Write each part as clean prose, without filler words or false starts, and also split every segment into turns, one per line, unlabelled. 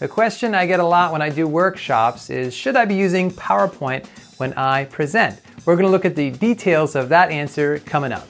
The question I get a lot when I do workshops is, should I be using PowerPoint when I present? We're going to look at the details of that answer coming up.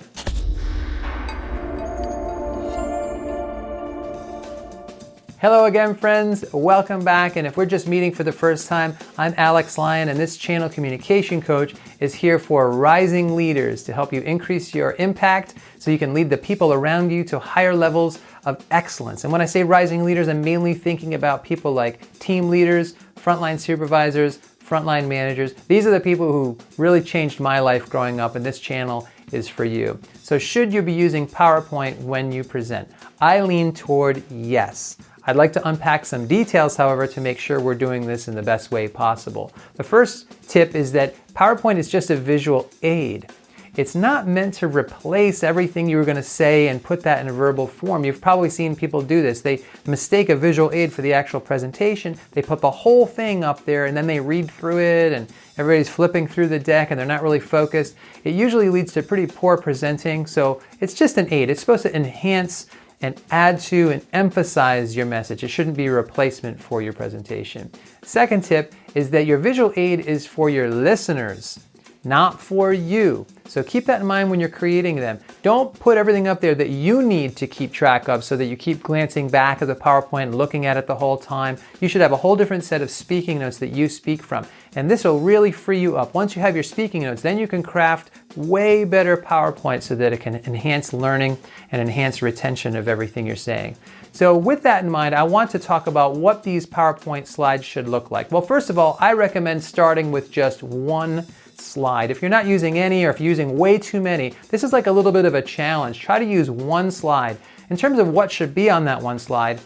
Hello again, friends. Welcome back. And if we're just meeting for the first time, I'm Alex Lyon, and this channel communication coach is here for rising leaders to help you increase your impact so you can lead the people around you to higher levels of excellence. And when I say rising leaders, I'm mainly thinking about people like team leaders, frontline supervisors, frontline managers. These are the people who really changed my life growing up, and this channel is for you. So should you be using PowerPoint when you present? I lean toward yes. I'd like to unpack some details, however, to make sure we're doing this in the best way possible. The first tip is that PowerPoint is just a visual aid. It's not meant to replace everything you were going to say and put that in a verbal form. You've probably seen people do this. They mistake a visual aid for the actual presentation. They put the whole thing up there and then they read through it and everybody's flipping through the deck and they're not really focused. It usually leads to pretty poor presenting, so it's just an aid. It's supposed to enhance and add to and emphasize your message. It shouldn't be a replacement for your presentation. Second tip is that your visual aid is for your listeners, not for you. So keep that in mind when you're creating them. Don't put everything up there that you need to keep track of so that you keep glancing back at the PowerPoint and looking at it the whole time. You should have a whole different set of speaking notes that you speak from. And this will really free you up. Once you have your speaking notes, then you can craft way better PowerPoint so that it can enhance learning and enhance retention of everything you're saying. So with that in mind, I want to talk about what these PowerPoint slides should look like. Well, first of all, I recommend starting with just one slide. If you're not using any, or if you're using way too many, this is like a little bit of a challenge. Try to use one slide. In terms of what should be on that one slide,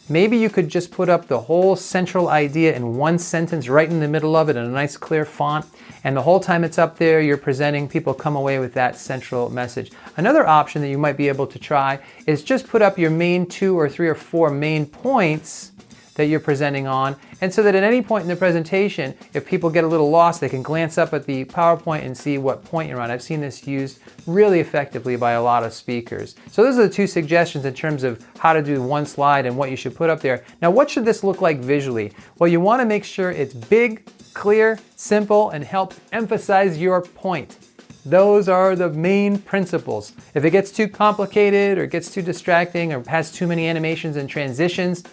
maybe you could just put up the whole central idea in one sentence right in the middle of it in a nice clear font, and the whole time it's up there, you're presenting, people come away with that central message. Another option that you might be able to try is just put up your main 2 or 3 or 4 main points that you're presenting on, and so that at any point in the presentation, if people get a little lost, they can glance up at the PowerPoint and see what point you're on. I've seen this used really effectively by a lot of speakers. So those are the 2 suggestions in terms of how to do one slide and what you should put up there. Now, what should this look like visually? Well, you want to make sure it's big, clear, simple, and helps emphasize your point. Those are the main principles. If it gets too complicated or gets too distracting or has too many animations and transitions,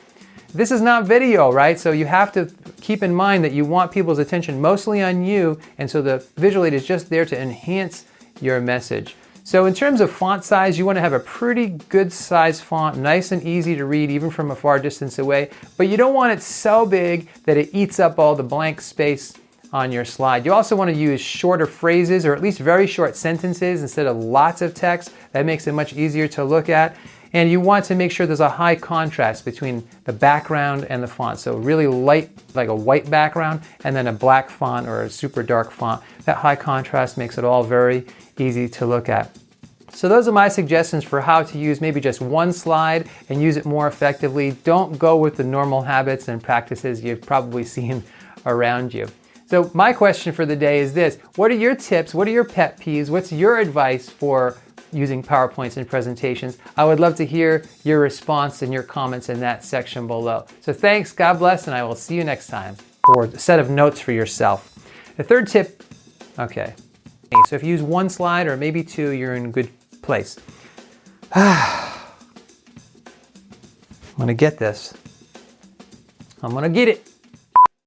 this is not video, right? So you have to keep in mind that you want people's attention mostly on you, and so the visual aid is just there to enhance your message. So in terms of font size, you want to have a pretty good size font, nice and easy to read even from a far distance away, but you don't want it so big that it eats up all the blank space on your slide. You also want to use shorter phrases, or at least very short sentences instead of lots of text. That makes it much easier to look at. And you want to make sure there's a high contrast between the background and the font. So really light, like a white background, and then a black font or a super dark font. That high contrast makes it all very easy to look at. So those are my suggestions for how to use maybe just one slide and use it more effectively. Don't go with the normal habits and practices you've probably seen around you. So my question for the day is this: what are your tips? What are your pet peeves? What's your advice for using PowerPoints in presentations? I would love to hear your response and your comments in that section below. So thanks, God bless, and I will see you next time for a set of notes for yourself. The third tip, okay, so if you use one slide or maybe 2, you're in a good place. I'm gonna get this. I'm gonna get it.